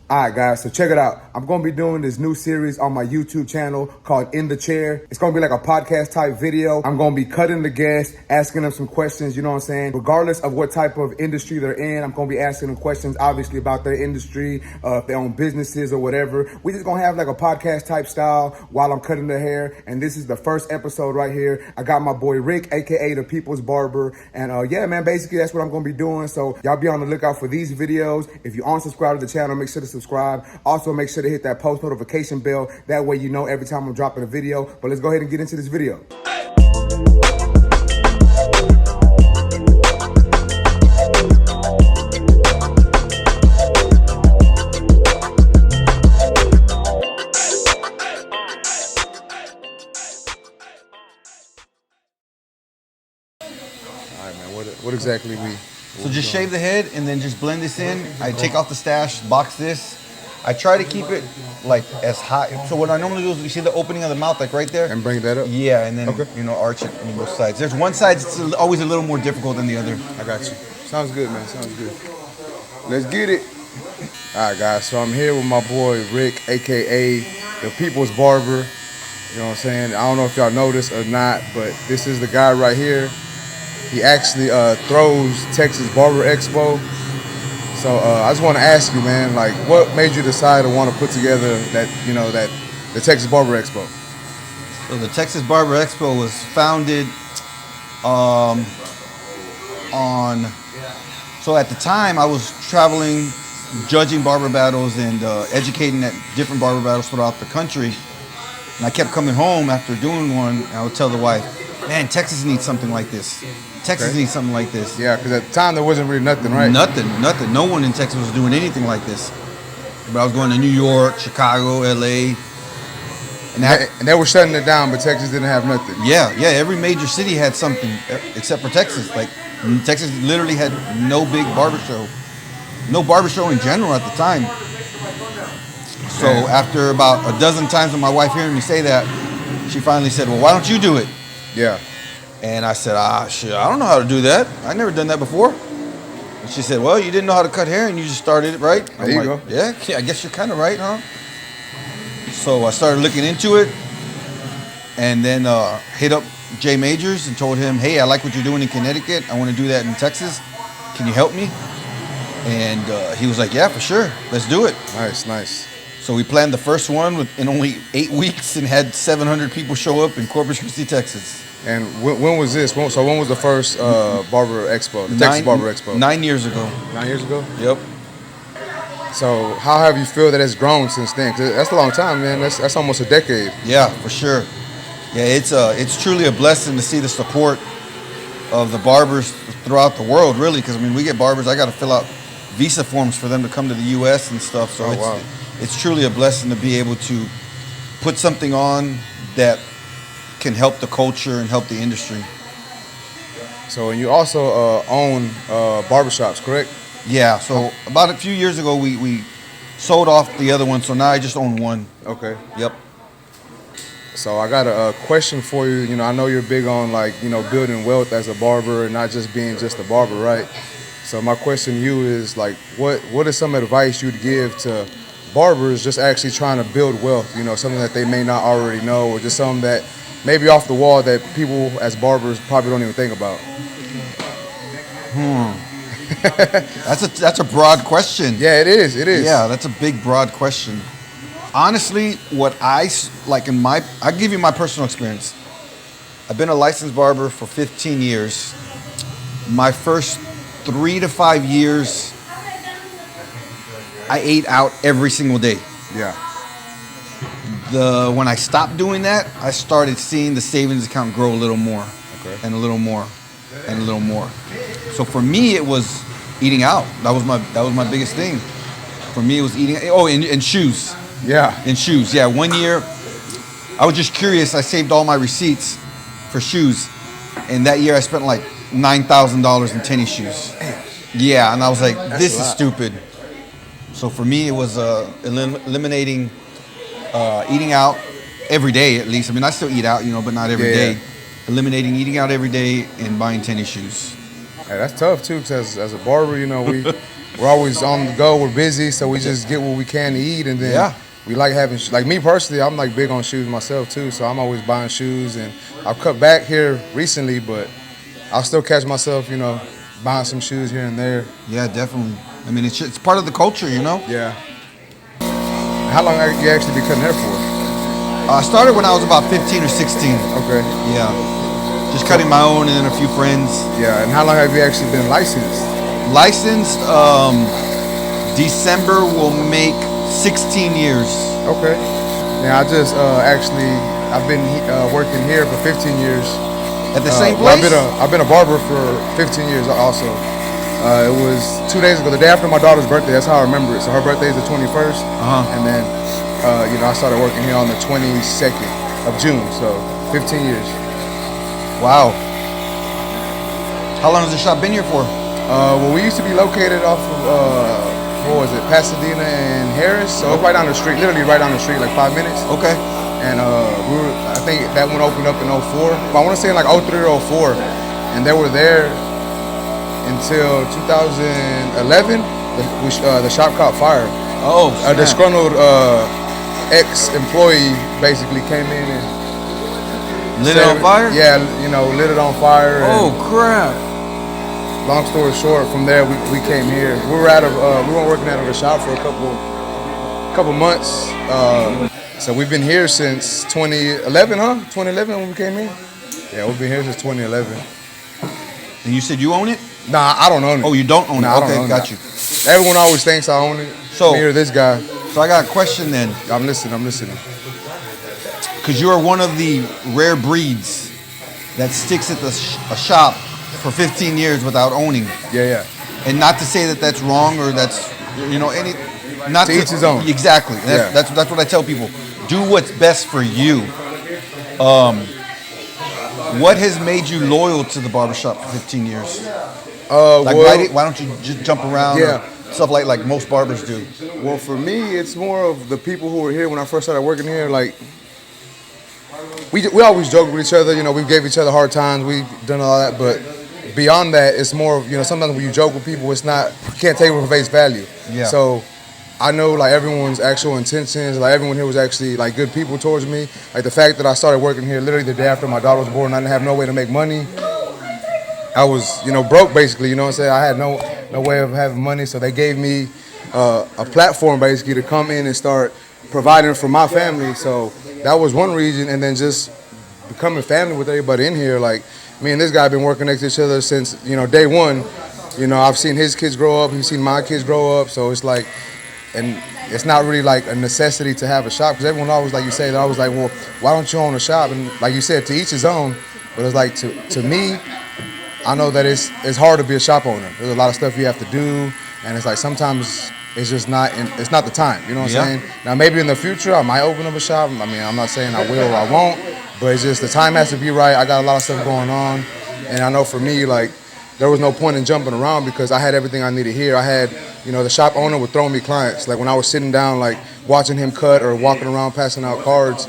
All right, guys, so check it out. I'm going to be doing this new series on my YouTube channel called In the Chair. It's going to be like a podcast type video. I'm going to be cutting the guests, asking them some questions, you know what I'm saying? Regardless of what type of industry they're in, I'm going to be asking them questions, obviously, about their industry, if they own businesses or whatever. We're just going to have like a podcast type style while I'm cutting their hair. And this is the first episode right here. I got my boy Rick, aka the People's Barber. And yeah, man, basically that's what I'm going to be doing. So y'all be on the lookout for these videos. If you aren't subscribed to the channel, make sure to subscribe. Also, make sure to hit that post notification bell. That way you know every time I'm dropping a video. But let's go ahead and get into this video. All right, man, what exactly So just shave the head and then just blend this in. I take off the stash, box this. I try to keep it like as high. So what I normally do is, you see the opening of the mouth, like right there? And bring that up? Yeah, and then, arch it on both sides. There's one side that's always a little more difficult than the other. I got you. Sounds good, man. Sounds good. Let's get it. All right, guys. So I'm here with my boy Rick, a.k.a. the People's Barber. You know what I'm saying? I don't know if y'all know this or not, but this is the guy right here. He actually throws Texas Barber Expo. So I just want to ask you, man, like, what made you decide to want to put together that the Texas Barber Expo? So the Texas Barber Expo was founded so at the time I was traveling, judging barber battles and educating at different barber battles throughout the country. And I kept coming home after doing one, and I would tell the wife, man, Texas needs something like this. Texas needs something like this. Yeah, because at the time there wasn't really nothing, right? Nothing. No one in Texas was doing anything like this. But I was going to New York, Chicago, LA. And they were shutting it down, but Texas didn't have nothing. Yeah. Every major city had something except for Texas. Like, Texas literally had no big barber show. No barber show in general at the time. So after about a dozen times of my wife hearing me say that, she finally said, well, why don't you do it? Yeah. And I said, shit, I don't know how to do that. I never done that before. And she said, well, you didn't know how to cut hair and you just started it, right? There you go. Yeah, I guess you're kind of right, huh? So I started looking into it and then hit up Jay Majors and told him, hey, I like what you're doing in Connecticut. I want to do that in Texas. Can you help me? And he was like, yeah, for sure. Let's do it. Nice. So we planned the first one in only 8 weeks and had 700 people show up in Corpus Christi, Texas. And when was this? So when was the first Barber Expo, the Texas Barber Expo? 9 years ago. 9 years ago? Yep. So how have you feel that it's grown since then? 'Cause that's a long time, man. That's almost a decade. Yeah, for sure. Yeah, it's truly a blessing to see the support of the barbers throughout the world, really. Because, I mean, we get barbers. I got to fill out visa forms for them to come to the U.S. and stuff. So it's truly a blessing to be able to put something on that can help the culture and help the industry. So, and you also own barbershops, correct? Yeah, so about a few years ago, we sold off the other one, so now I just own one. Okay. Yep. So I got a question for you. You know, I know you're big on, like, building wealth as a barber and not just being just a barber, right? So my question to you is, like, what is some advice you'd give to barbers just actually trying to build wealth, something that they may not already know, or just something that maybe off the wall that people as barbers probably don't even think about? That's a broad question. Yeah, it is. Yeah, that's a big, broad question. Honestly, what I like I give you my personal experience. I've been a licensed barber for 15 years. My first 3 to 5 years, I ate out every single day. Yeah. When I stopped doing that, I started seeing the savings account grow a little more, and a little more, and a little more. So for me, it was eating out. That was my biggest thing. For me, it was eating. Oh, and shoes. Yeah. And shoes. Yeah. 1 year, I was just curious. I saved all my receipts for shoes, and that year I spent like $9,000 in tennis shoes. Yeah, and I was like, this is stupid. So for me, it was eliminating eating out every day, at least. I mean, I still eat out, but not every day. Yeah. Eliminating eating out every day and buying tennis shoes. Yeah, that's tough too, because as a barber, we're always on the go. We're busy, so we just get what we can to eat, and then we like having. Like me personally, I'm like big on shoes myself too, so I'm always buying shoes, and I've cut back here recently, but I'll still catch myself, buying some shoes here and there. Yeah, definitely. I mean, it's part of the culture, Yeah. How long have you actually been cutting hair for? I started when I was about 15 or 16. Okay. Yeah. Just cutting my own and then a few friends. Yeah, and how long have you actually been licensed? Licensed, December will make 16 years. Okay. Yeah, I just I've been working here for 15 years. At the same place? I've been a barber for 15 years also. It was 2 days ago, the day after my daughter's birthday. That's how I remember it. So her birthday is the 21st, and then I started working here on the 22nd of June. So 15 years. Wow. How long has the shop been here for? Well, we used to be located off of what was it, Pasadena and Harris. So right down the street, literally right down the street, like 5 minutes. Okay. And I think that one opened up in 04. I want to say in like 03 or 04. And they were there until 2011. The shop caught fire. Oh, a disgruntled ex-employee basically came in and lit it on fire? Yeah, lit it on fire. Oh, crap. Long story short, from there we came here. We weren't working out of the shop for a couple months. So we've been here since 2011, huh? 2011 when we came here? Yeah, we've been here since 2011. And you said you own it? Nah, I don't own it. Oh, you don't own it? I don't Okay, own got it. you. Everyone always thinks I own it. So, me or this guy. So I got a question then. I'm listening. Because you are one of the rare breeds that sticks at a shop for 15 years without owning. Yeah. And not to say that that's wrong or that's, not to each his own. Exactly. That's what I tell people. Do what's best for you. What has made you loyal to the barbershop for 15 years? Why don't you just jump around? Yeah. Stuff like most barbers do. Well, for me, it's more of the people who were here when I first started working here. Like, we always joke with each other. We gave each other hard times. We've done all that. But beyond that, it's more of, sometimes when you joke with people, it's not, you can't take it for face value. Yeah. So I know, like, everyone's actual intentions. Like, everyone here was actually, like, good people towards me. Like, the fact that I started working here literally the day after my daughter was born, I didn't have no way to make money. I was, broke basically, I had no way of having money, so they gave me a platform basically to come in and start providing for my family. So that was one reason, and then just becoming family with everybody in here. Like, me and this guy have been working next to each other since, day one. I've seen his kids grow up, he's seen my kids grow up, so it's like, and it's not really like a necessity to have a shop, because everyone always, like you say, they're always like, well, why don't you own a shop? And like you said, to each his own, but it's like, to me, I know that it's hard to be a shop owner. There's a lot of stuff you have to do, and it's like sometimes it's just not it's not the time. You know what I'm saying? Now maybe in the future I might open up a shop. I mean, I'm not saying I will or I won't, but it's just the time has to be right. I got a lot of stuff going on, and I know for me, like, there was no point in jumping around because I had everything I needed here. I had, the shop owner would throw me clients. Like when I was sitting down, like watching him cut or walking around passing out cards,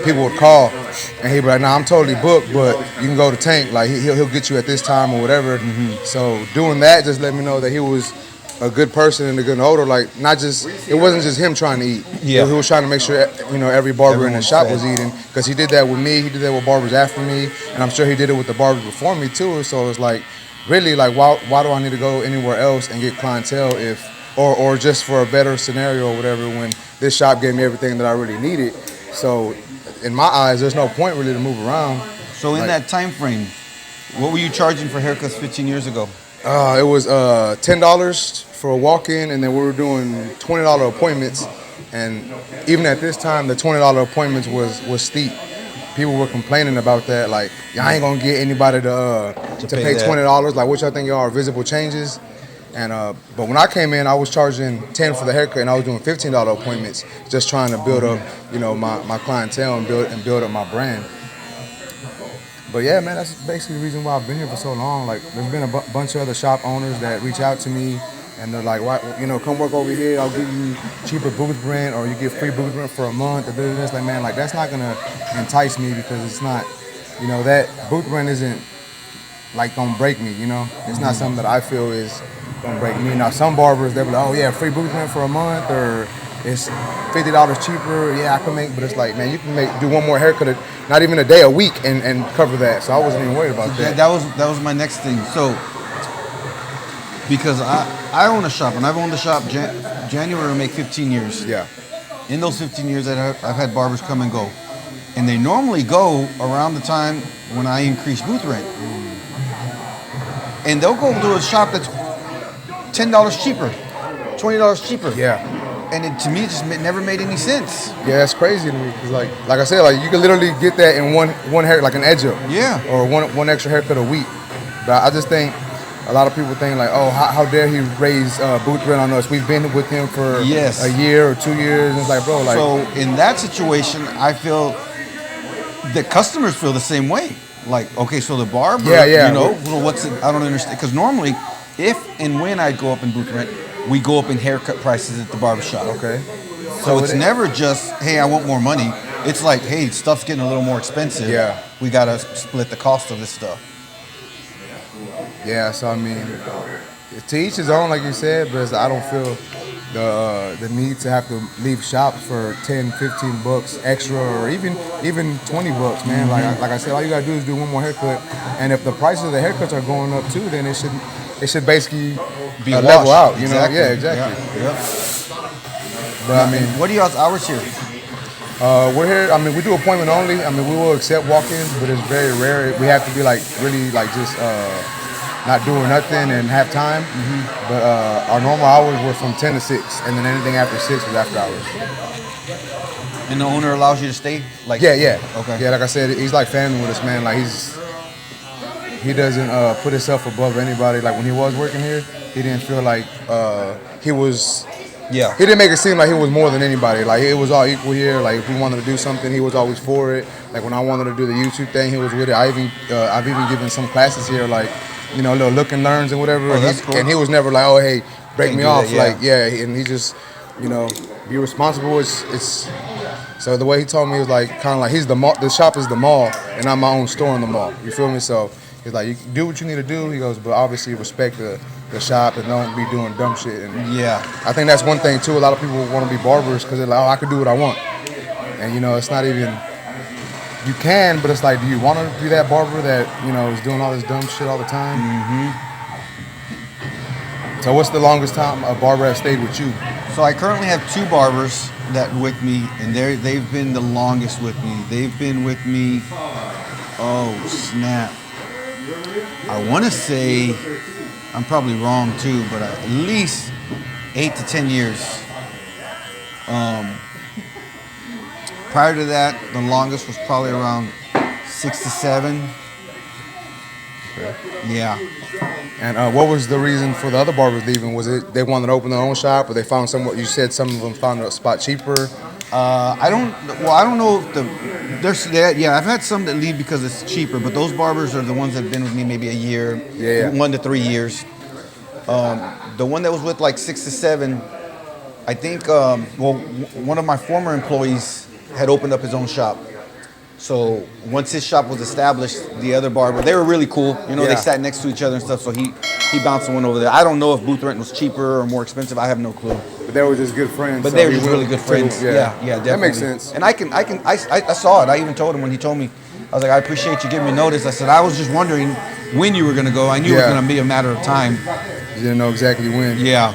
people would call and he'd be like, nah, I'm totally booked, but you can go to Tank. Like he'll get you at this time or whatever. Mm-hmm. So doing that just let me know that he was a good person and a good owner. Like it wasn't just him trying to eat. Yeah. He was trying to make sure, every barber in the shop was eating, because he did that with me. He did that with barbers after me. And I'm sure he did it with the barbers before me too. So it's like, really, like, why do I need to go anywhere else and get clientele or just for a better scenario or whatever, when this shop gave me everything that I really needed. So in my eyes, there's no point really to move around. So in that time frame, what were you charging for haircuts 15 years ago? It was $10 for a walk-in, and then we were doing $20 appointments. And even at this time, the $20 appointments was steep. People were complaining about that, like, I ain't gonna get anybody to pay $20. Like, which I think y'all are visible changes. And but when I came in, I was charging $10 for the haircut, and I was doing $15 appointments, just trying to build up, my clientele and build up my brand. But yeah, man, that's basically the reason why I've been here for so long. Like, there's been a bunch of other shop owners that reach out to me, and they're like, why, come work over here. I'll give you cheaper booth rent, or you get free booth rent for a month. Or this, like, man, like, that's not gonna entice me, because it's not, that booth rent isn't like gonna break me. It's not something that I feel is gonna break me. Now some barbers they'll be like, oh yeah, free booth rent for a month, or it's $50 cheaper. Yeah, I can make, but it's like, man, you can do one more haircut, not even a day, a week, and cover that. So I wasn't even worried about that. That was my next thing. So because I own a shop, and I've owned the shop January will make 15 years. Yeah. In those 15 years, I've had barbers come and go, and they normally go around the time when I increase booth rent, and they'll go to a shop that's $10 cheaper, $20 cheaper. Yeah. And to me, it just never made any sense. Yeah, that's crazy to me. Cause like I said, like you can literally get that in one hair, like an edge up. Yeah. Or one extra haircut a week. But I just think a lot of people think like, oh, how dare he raise booth rent on us? We've been with him for a year or 2 years. And it's like, bro, like. So in that situation, I feel the customers feel the same way. Like, okay, so the barber, you know, well, what's it? I don't understand. Because normally, if and when I go up in booth rent, we go up in haircut prices at the barbershop. Okay. So it's never just, hey, I want more money. It's like, hey, stuff's getting a little more expensive. Yeah. We got to split the cost of this stuff. Yeah, so I mean, to each his own, like you said, but I don't feel the need to have to leave shops for 10, 15 bucks extra, or even 20 bucks, man. Mm-hmm. Like I said, all you gotta do is do one more haircut, and if the prices of the haircuts are going up too, then it should basically be level out. You exactly. know? Yeah, exactly. Yeah. But I mean, what are y'all's hours here? We're here. I mean, we do appointment only. I mean, we will accept walk-ins, but it's very rare. We have to be like really like just not doing nothing and have time. Mm-hmm. But our normal hours were from 10 to 6, and then anything after 6 was after hours. And the owner allows you to stay? Like Yeah. Okay. Yeah, like I said, he's like family with us, man. Like he doesn't put himself above anybody. Like when he was working here, he didn't feel like he was. Yeah. He didn't make it seem like he was more than anybody. Like it was all equal here. Like if we wanted to do something, he was always for it. Like when I wanted to do the YouTube thing, he was with it. I've even given some classes here, like, you know, little look and learns and whatever. Oh, that's cool. And he was never like, oh, hey, break me off. That, yeah. Like, yeah. And he just, you know, be responsible. It's so the way he told me was like kind of like he's the mall. The shop is the mall, and I'm my own store in the mall. You feel me? So he's like, you do what you need to do. He goes, but obviously respect the shop and don't be doing dumb shit. And yeah, I think that's one thing too. A lot of people want to be barbers because they're like, oh, I can do what I want, and you know, it's not even. You can, but it's like, do you want to be that barber that, you know, is doing all this dumb shit all the time? Mm-hmm. So what's the longest time a barber has stayed with you? So I currently have 2 barbers that with me, and they've been the longest with me. They've been with me, oh snap, I want to say, I'm probably wrong too, but at least 8 to 10 years. Prior to that, the longest was probably around 6 to 7. Okay. Yeah. And what was the reason for the other barbers leaving? Was it they wanted to open their own shop, or they found somewhere? You said some of them found a spot cheaper. I don't know if I've had some that leave because it's cheaper, but those barbers are the ones that have been with me maybe a year, 1 to 3 years. The one that was with like 6 to 7, I think, one of my former employees had opened up his own shop. So once his shop was established, the other barber, they were really cool. You know, they sat next to each other and stuff. So he bounced one over there. I don't know if booth rent was cheaper or more expensive. I have no clue. But they were just good friends. But they were just really good friends. Yeah, definitely. That makes sense. And I saw it. I even told him when he told me, I was like, I appreciate you giving me notice. I said, I was just wondering when you were going to go. I knew it was going to be a matter of time. You didn't know exactly when. Yeah.